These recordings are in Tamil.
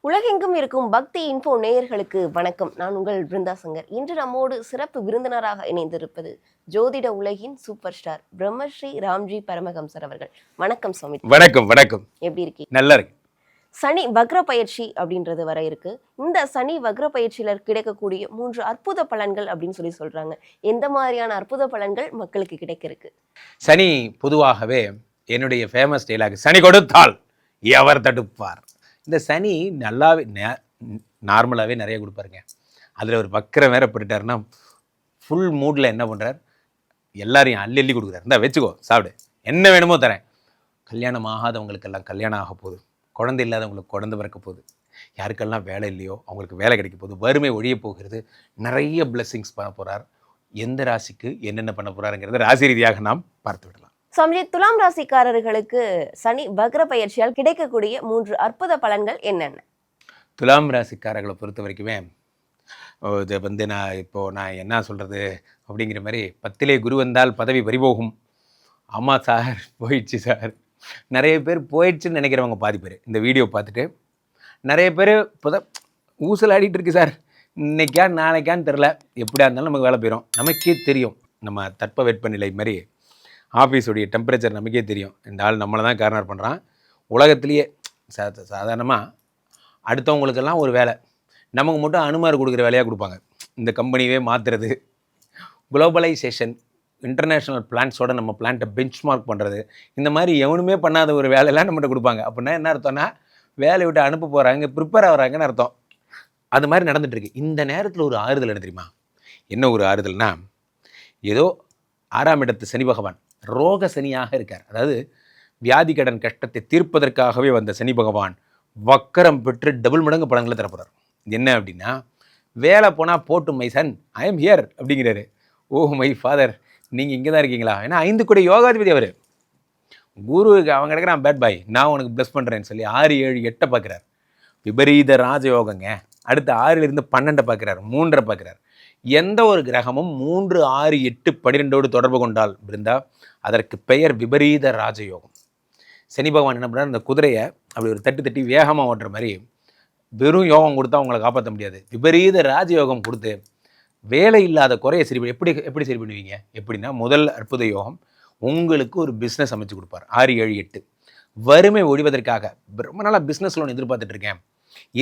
உலகெங்கும் இருக்கும் பக்தி இன்ஃபோ நேயர்களுக்கு வணக்கம். நான் உங்கள் பிருந்தா சங்கர். இன்று நம்மோடு சிறப்பு விருந்தினராக இணைந்திருப்பது ஜோதிட உலகின் சூப்பர் ஸ்டார் பிரம்மஸ்ரீ ராம்ஜி பரமஹம்சர் அவர்கள். வணக்கம் சுவாமி. வணக்கம். வணக்கம். எப்படி இருக்கீங்க? நல்லா இருக்கு. சனி வக்ர பயிற்சி அப்படின்றது வர இருக்கு. இந்த சனி வக்ர பயிற்சியில கிடைக்கக்கூடிய 3 அற்புத பலன்கள் அப்படின்னு சொல்றாங்க. எந்த மாதிரியான அற்புத பலன்கள் மக்களுக்கு கிடைக்க இருக்கு? சனி பொதுவாகவே என்னுடைய ஃபேமஸ் டைலாக், சனி கொடுத்தால் எவர் தடுப்பார். இந்த சனி நல்லாவே நார்மலாகவே நிறைய கொடுப்பாருங்க. அதில் ஒரு வக்கரம் வேற போட்டுட்டாருன்னா ஃபுல் மூடில் என்ன பண்ணுறார், எல்லாரையும் அள்ளி அள்ளி கொடுக்குறாரு. இந்த வச்சுக்கோ, சாப்பிடு, என்ன வேணுமோ தரேன். கல்யாணம் ஆகாதவங்களுக்கெல்லாம் கல்யாணம் ஆக போகுது, குழந்தை இல்லாதவங்களுக்கு குழந்தை பிறக்க போகுது, யாருக்கெல்லாம் வேலை இல்லையோ அவங்களுக்கு வேலை கிடைக்க போகுது, வறுமை ஒழிய போகிறது, நிறைய பிளெஸ்ஸிங்ஸ் பண்ண போகிறார். எந்த ராசிக்கு என்னென்ன பண்ண போகிறாருங்கிறத ராசி ரீதியாக நாம் பார்த்து விடலாம். சுவாமி, துலாம் ராசிக்காரர்களுக்கு சனி வக்ர பயிற்சியால் கிடைக்கக்கூடிய 3 அற்புத பலன்கள் என்னென்ன? துலாம் ராசிக்காரர்களை பொறுத்த வரைக்குமே இதை நான் என்ன சொல்கிறது அப்படிங்கிற மாதிரி, 10லே குரு வந்தால் பதவி பறிபோகும். ஆமாம் சார், போயிடுச்சு சார். நிறைய பேர் போயிடுச்சுன்னு நினைக்கிறவங்க பாதி பேர் இந்த வீடியோ பார்த்துட்டு, நிறைய பேர் இப்போ தான் ஊசல் ஆடிட்டு இருக்கு சார், இன்னைக்கா நாளைக்கான்னு தெரில, எப்படியா இருந்தாலும் நமக்கு வேலை போயிடும். நமக்கே தெரியும், நம்ம தட்பவெப்பநிலை மாதிரி ஆஃபீஸுடைய டெம்பரேச்சர் நமக்கே தெரியும். இந்த ஆள் நம்மளை தான் கார்னர் பண்ணுறான். உலகத்துலேயே சாதாரணமாக அடுத்தவங்களுக்கெல்லாம் ஒரு வேலை, நமக்கு மட்டும் அனுமார் கொடுக்குற வேலையாக கொடுப்பாங்க. இந்த கம்பெனியே மாற்றுறது, குளோபலைசேஷன், இன்டர்நேஷ்னல் பிளான்ஸோட நம்ம பிளான்ட்டை பெஞ்ச் மார்க் பண்ணுறது, இந்த மாதிரி எவனுமே பண்ணாத ஒரு வேலையெல்லாம் நம்மகிட்ட கொடுப்பாங்க. அப்படின்னா என்ன அர்த்தம்னா, வேலையை விட்டு அனுப்ப போகிறாங்க, ப்ரிப்பேர் ஆகிறாங்கன்னு அர்த்தம். அது மாதிரி நடந்துகிட்ருக்கு. இந்த நேரத்தில் ஒரு ஆறுதல் என்ன தெரியுமா? என்ன ஒரு ஆறுதல்னா, ஏதோ 6ஆம் இடத்து சனி பகவான் ரோக சனியாக இருக்கார். அதாவது வியாதி கடன் கஷ்டத்தை தீர்ப்பதற்காகவே வந்த சனி பகவான் வக்கரம் பெற்று டபுள் மடங்கு பலன்களை தரப்படுறார். என்ன அப்படின்னா, வேலை போனால் போட்டு my son, I am here அப்படிங்கிறாரு. ஓ மை ஃபாதர், நீங்கள் இங்கே தான் இருக்கீங்களா? ஏன்னா 5 கோடி யோகாதிபதி அவர். குருவுக்கு அவன் கிடக்கிறான் பேட் பாய், நான் உனக்கு ப்ளஸ் பண்ணுறேன்னு சொல்லி 6, 7, 8 பார்க்குறார். விபரீத ராஜயோகங்க. அடுத்து 6லிருந்து 12 பார்க்குறார், 3 பார்க்குறார். எந்த ஒரு கிரகமும் 3, 6, 8, 12 தொடர்பு கொண்டால் பிருந்தா, அதற்கு பெயர் விபரீத ராஜயோகம். சனி பகவான் என்ன பண்ணுறாரு, அந்த குதிரையை அப்படி ஒரு தட்டி தட்டி வேகமாக ஓட்டுற மாதிரி வெறும் யோகம் கொடுத்தா அவங்களை காப்பாற்ற முடியாது. விபரீத ராஜயோகம் கொடுத்து வேலை இல்லாத குறையை சரி எப்படி சரி பண்ணுவீங்க? எப்படின்னா, முதல் அற்புத யோகம், உங்களுக்கு ஒரு பிஸ்னஸ் அமைச்சு கொடுப்பார். 6, 7, 8 வறுமை ஒழிவதற்காக ரொம்ப நாளாக பிஸ்னஸ் லோன் எதிர்பார்த்துட்டு இருக்கேன்,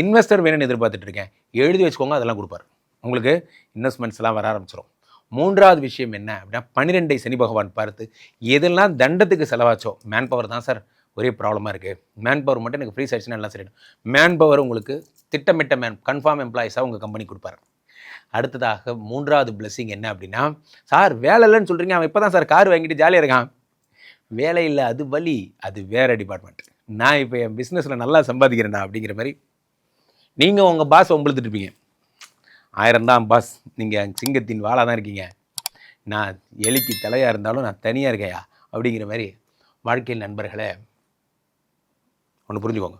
இன்வெஸ்டர் வேணும்னு எதிர்பார்த்துட்டு இருக்கேன், எழுதி வச்சுக்கோங்க, அதெல்லாம் கொடுப்பார். உங்களுக்கு இன்வெஸ்ட்மெண்ட்ஸ்லாம் வர ஆரம்பிச்சிடும். 3வது விஷயம் என்ன அப்படின்னா, 12ஐ சனி பகவான் பார்த்து எதெல்லாம் தண்டத்துக்கு செலவாச்சோ, மேன் பவர் தான் சார் ஒரே ப்ராப்ளமாக இருக்குது, மேன் பவர் மட்டும் எனக்கு ஃப்ரீஸ் ஆயிடுச்சுன்னா எல்லாம் சரிடும். மேன் பவர் உங்களுக்கு திட்டமிட்ட கன்ஃபார்ம் எம்ப்ளாயிஸாக உங்கள் கம்பெனி கொடுப்பார். அடுத்ததாக 3வது பிளெஸிங் என்ன அப்படின்னா, சார் வேலை இல்லைன்னு சொல்கிறீங்க, அவன் இப்போ தான் சார் கார் வாங்கிட்டு ஜாலியாக இருக்கான். வேலை இல்லை, அது வலி, அது வேறு டிபார்ட்மெண்ட். நான் இப்போ என் பிஸ்னஸில் நல்லா சம்பாதிக்கிறேன்டா அப்படிங்கிற மாதிரி நீங்கள் உங்கள் பாஸ் ஒம்பளுத்துட்டு இருப்பீங்க. 1000 தான் பாஸ், நீங்கள் சிங்கத்தின் வாளாக தான் இருக்கீங்க, நான் எலிக்கு தலையாக இருந்தாலும் நான் தனியாக இருக்கையா அப்படிங்கிற மாதிரி. வாழ்க்கையில் நண்பர்களே ஒன்று புரிஞ்சுக்கோங்க,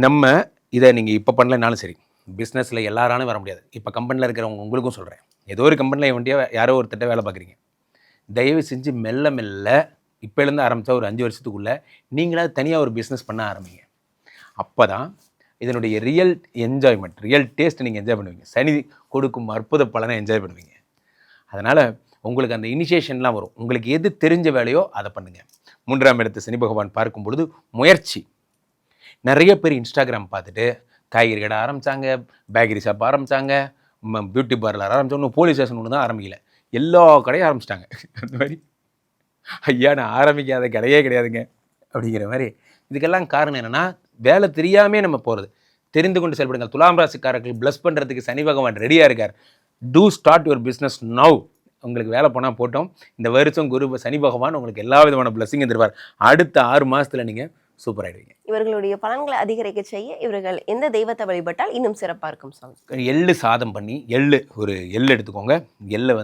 நம்ம இதை நீங்கள் இப்போ பண்ணலைனாலும் சரி, பிஸ்னஸில் எல்லாராலும் வர முடியாது. இப்போ கம்பெனியில் இருக்கிறவங்க உங்களுக்கும் சொல்கிறேன், ஏதோ ஒரு கம்பெனியில் வண்டியாக யாரோ ஒருத்தட்ட வேலை பார்க்குறீங்க, தயவு செஞ்சு மெல்ல மெல்ல இப்போலேருந்து ஆரம்பித்தா ஒரு 5 வருஷத்துக்குள்ளே நீங்களாவது தனியாக ஒரு பிஸ்னஸ் பண்ண ஆரம்பிங்க. அப்போ தான் இதனுடைய ரியல் என்ஜாய்மெண்ட், ரியல் டேஸ்ட் நீங்கள் என்ஜாய் பண்ணுவீங்க. சனி கொடுக்கும் அற்புத பலனை என்ஜாய் பண்ணுவீங்க. அதனால் உங்களுக்கு அந்த இனிஷியேஷன்லாம் வரும். உங்களுக்கு எது தெரிஞ்ச வேலையோ அதை பண்ணுங்கள். 3ஆம் இடத்து சனி பகவான் பார்க்கும் பொழுது முயற்சி. நிறைய பேர் இன்ஸ்டாகிராம் பார்த்துட்டு காய்கறி கடை ஆரம்பித்தாங்க, பேக்கரி ஷாப் ஆரம்பித்தாங்க, பியூட்டி பார்லர் ஆரம்பித்தோன்னு, போலீஸ் ஸ்டேஷன் ஒன்று தான் ஆரம்பிக்கல, எல்லா கடையும் ஆரம்பிச்சிட்டாங்க. அந்த மாதிரி ஐயா நான் ஆரம்பிக்காத கடையே கிடையாதுங்க அப்படிங்கிற மாதிரி. இதுக்கெல்லாம் காரணம் என்னென்னா, வேலை தெரியாமே நம்ம போகிறது. தெரிந்து கொண்டு செயல்படுங்கள். துலாம் ராசிக்காரர்கள் ப்ளஸ் பண்ணுறதுக்கு சனி பகவான் ரெடியாக இருக்கார். To start your business now. உங்களுக்கு வேலை போனால் போட்டோம். இந்த வருஷம் சனி பகவான் உங்களுக்கு எல்லா விதமான பிளஸிங்கும் தருவார். அடுத்த 6 மாதத்தில் நீங்கள் சூப்பர் ஆகிடுவீங்க. இவர்களுடைய பலன்களை அதிகரிக்க செய்ய இவர்கள் எந்த தெய்வத்தை வழிபட்டால் இன்னும் சிறப்பாக இருக்கும்? எள்ளு சாதம் பண்ணி, ஒரு எள்ளு எடுத்துக்கோங்க. எள்ளை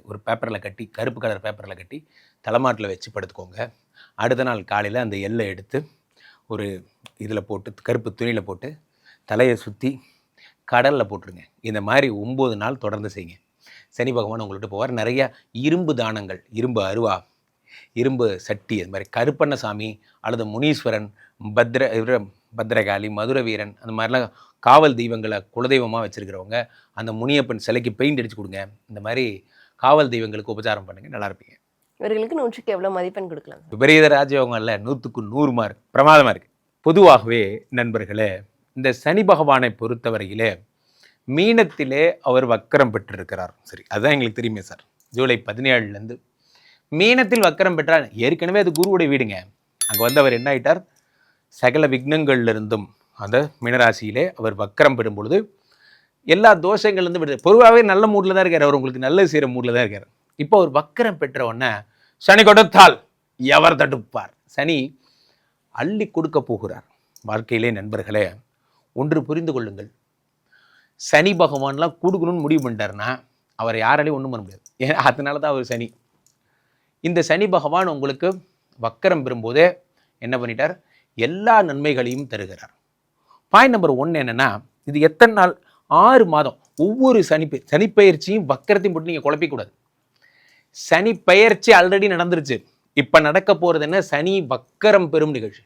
ஒரு பேப்பரில் கட்டி, கருப்பு கலர் பேப்பரில் கட்டி தலைமாட்டில் வச்சு படுத்துக்கோங்க. அடுத்த நாள் காலையில் அந்த எள்ளை எடுத்து ஒரு இதில் போட்டு, கருப்பு துணியில் போட்டு தலையை சுற்றி கடலில் போட்டுருங்க. இந்த மாதிரி 9 நாள் தொடர்ந்து செய்யுங்க. சனி பகவான் உங்கள்கிட்ட போவார். நிறைய இரும்பு தானங்கள், இரும்பு அருவா, இரும்பு சட்டி, அது மாதிரி கருப்பண்ணசாமி அல்லது முனீஸ்வரன், பத்ரகாளி, மதுர வீரன் அந்த மாதிரிலாம் காவல் தெய்வங்களை குலதெய்வமாக வச்சுருக்கிறவங்க அந்த முனியப்பன் சிலைக்கு பெயிண்ட் அடித்து கொடுங்க. இந்த மாதிரி காவல் தெய்வங்களுக்கு உபச்சாரம் பண்ணுங்க, நல்லா இருப்பீங்க. இவர்களுக்கு 100க்கு எவ்வளோ மதிப்பெண் கொடுக்கலாம்? விபரீத ராஜயோகம் இல்லை, 100க்கு 100 மார்க், பிரமாதமாக இருக்குது. பொதுவாகவே நண்பர்களே, இந்த சனி பகவானை பொறுத்தவரையிலே மீனத்திலே அவர் வக்கரம் பெற்றிருக்கிறார். சரி, அதுதான் எங்களுக்கு தெரியுமே சார். ஜூலை 17 மீனத்தில் வக்கரம் பெற்றார். ஏற்கனவே அது குருவுடைய வீடுங்க. அங்கே வந்து அவர் என்ன ஆயிட்டார், சகல விக்னங்கள்லிருந்தும் அந்த மீனராசியிலே அவர் வக்கரம் பெறும் பொழுது எல்லா தோஷங்கள்லேருந்து விடுது. பொதுவாகவே நல்ல மூடில் தான் இருக்கார் அவர், உங்களுக்கு நல்லது செய்கிற மூடில் தான் இருக்கார். இப்போ அவர் வக்கரம் பெற்ற உடனே சனி கொடுத்தால் எவர் தடுப்பார், சனி அள்ளி கொடுக்க போகிறார். வாழ்க்கையிலே நண்பர்களே, ஒன்று புரிந்து கொள்ளுங்கள், சனி பகவான்லாம் கொடுக்கணும்னு முடிவு பண்ணிட்டாருன்னா அவரை யாராலையும் ஒன்றும் பண்ண முடியாது. ஏன், அதனால தான் அவர் சனி. இந்த சனி பகவான் உங்களுக்கு வக்கரம் பெறும்போதே என்ன பண்ணிட்டார், எல்லா நன்மைகளையும் தருகிறார். பாயிண்ட் நம்பர் 1 என்னென்னா, இது எத்தனை நாள், 6 மாதம். ஒவ்வொரு சனிப்பெயர்ச்சியும் வக்கரத்தையும் போட்டு நீங்கள் குழப்பிக்கூடாது. சனி பெயர்ச்சி ஆல்ரெடி நடந்துருச்சு, இப்போ நடக்க போகிறது என்ன, சனி வக்கரம் பெறும் நிகழ்ச்சி.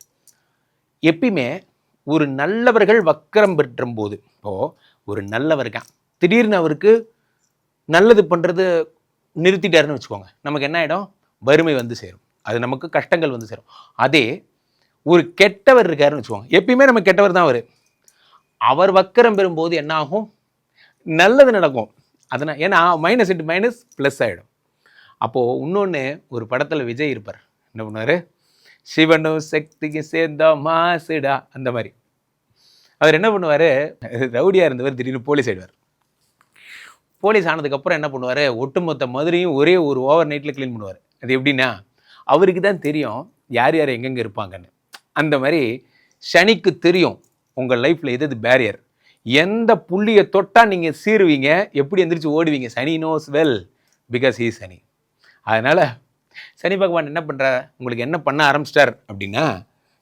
எப்பயுமே ஒரு நல்லவர்கள் வக்கரம் பெற்றும் போது, இப்போது ஒரு நல்லவருக்கான் திடீர்னு அவருக்கு நல்லது பண்ணுறது நிறுத்திட்டாருன்னு வச்சுக்கோங்க, நமக்கு என்ன ஆகிடும், வறுமை வந்து சேரும், அது நமக்கு கஷ்டங்கள் வந்து சேரும். அதே ஒரு கெட்டவர் இருக்காருன்னு வச்சுக்கோங்க, எப்பயுமே நம்ம கெட்டவர் தான் அவர் வக்கரம் பெறும்போது என்ன ஆகும், நல்லது நடக்கும். அதனால் ஏன்னா மைனஸ் இன்ட்டு மைனஸ் ப்ளஸ் ஆகிடும். அப்போது இன்னொன்று, ஒரு படத்தில் விஜய் இருப்பார், என்ன பண்ணுவார், சிவனும் சக்திக்கு சேர்ந்த மாசுடா, அந்த மாதிரி. அவர் என்ன பண்ணுவார், ரவுடியாக இருந்தவர் திடீர்னு போலீஸ் ஆகிடுவார். போலீஸ் ஆனதுக்கப்புறம் என்ன பண்ணுவார், ஒட்டுமொத்த மதுரையும் ஒரே ஒரு ஓவர் நைட்டில் க்ளீன் பண்ணுவார். அது எப்படின்னா, அவருக்கு தான் தெரியும் யார் யார் எங்கெங்கே இருப்பாங்கன்னு. அந்த மாதிரி சனிக்கு தெரியும் உங்கள் லைஃப்பில் எது பேரியர், எந்த புள்ளியை தொட்டால் நீங்கள் சீருவீங்க, எப்படி எந்திரிச்சு ஓடுவீங்க. சனி நோஸ் வெல் பிகாஸ் ஹீ சனி. அதனால் சனி பகவான் என்ன பண்ணுறார், உங்களுக்கு என்ன பண்ண ஆரம்பிச்சிட்டார் அப்படின்னா,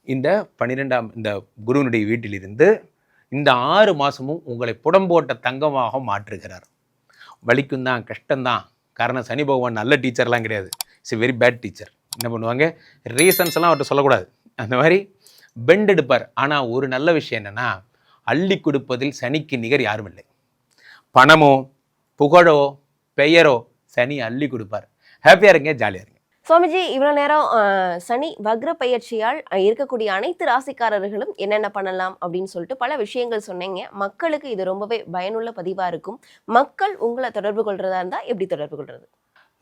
இந்த 12ஆம் இந்த குருவனுடைய வீட்டிலிருந்து இந்த 6 மாதமும் உங்களை புடம்போட்ட தங்கமாக மாற்றுகிறார். வலிக்கும் தான், கஷ்டம்தான். காரணம் சனி பகவான் நல்ல டீச்சர்லாம் கிடையாது, இட்ஸ் வெரி பேட் டீச்சர். என்ன பண்ணுவாங்க, ரீசன்ஸ் எல்லாம் அவர்கிட்ட சொல்லக்கூடாது, அந்த மாதிரி பெண்ட் எடுப்பார். ஆனால் ஒரு நல்ல விஷயம் என்னென்னா, அள்ளி கொடுப்பதில் சனிக்கு நிகர் யாரும் இல்லை. பணமோ புகழோ பெயரோ சனி அள்ளி கொடுப்பார். ஹாப்பியாக இருங்க, ஜாலியாக இருங்க. சுவாமிஜி, இவ்வளோ நேரம் சனி வக்ர பயிற்சியால் இருக்கக்கூடிய அனைத்து ராசிக்காரர்களும் என்னென்ன பண்ணலாம் அப்படின்னு சொல்லிட்டு பல விஷயங்கள் சொன்னீங்க. மக்களுக்கு இது ரொம்பவே பயனுள்ள பதிவாக இருக்கும். மக்கள் உங்களை தொடர்பு கொள்றதா இருந்தால் எப்படி தொடர்பு கொள்வது?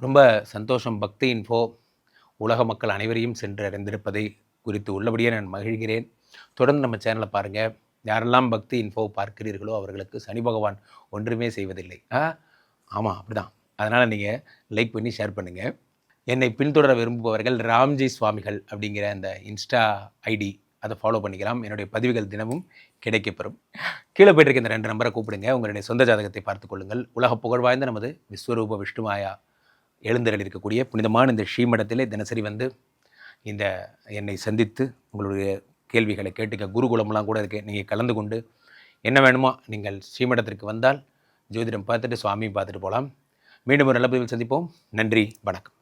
ரொம்ப சந்தோஷம். பக்தி இன்ஃபோ உலக மக்கள் அனைவரையும் சென்று அறிந்திருப்பதை குறித்து உள்ளபடியே நான் மகிழ்கிறேன். தொடர்ந்து நம்ம சேனலை பாருங்கள். யாரெல்லாம் பக்தி இன்ஃபோ பார்க்கிறீர்களோ அவர்களுக்கு சனி பகவான் ஒன்றுமே செய்வதில்லை. ஆமாம், அப்படிதான். அதனால் நீங்கள் லைக் பண்ணி ஷேர் பண்ணுங்கள். என்னை பின்தொடர விரும்புபவர்கள் ராம்ஜி சுவாமிகள் அப்படிங்கிற அந்த இன்ஸ்டா ஐடி, அதை ஃபாலோ பண்ணிக்கலாம். என்னுடைய பதிவுகள் தினமும் கிடைக்கப்பெறும். கீழே போய்ட்டு இந்த 2 நம்பரை கூப்பிடுங்க. உங்களுடைய சொந்த ஜாதகத்தை பார்த்து கொள்ளுங்கள். உலக புகழ் வாய்ந்த நமது விஸ்வரூப விஷ்ணுமாயா எழுந்தருள் இருக்கக்கூடிய புனிதமான இந்த ஸ்ரீமடத்திலே தினசரி வந்து இந்த என்னை சந்தித்து உங்களுடைய கேள்விகளை கேட்டுக்க குருகுலம்லாம் கூட இருக்குது. நீங்கள் கலந்து கொண்டு என்ன வேணுமோ நீங்கள் ஸ்ரீமடத்திற்கு வந்தால் ஜோதிடம் பார்த்துட்டு சுவாமியும் பார்த்துட்டு போகலாம். மீண்டும் ஒரு நல்ல பதிவில் சந்திப்போம். நன்றி, வணக்கம்.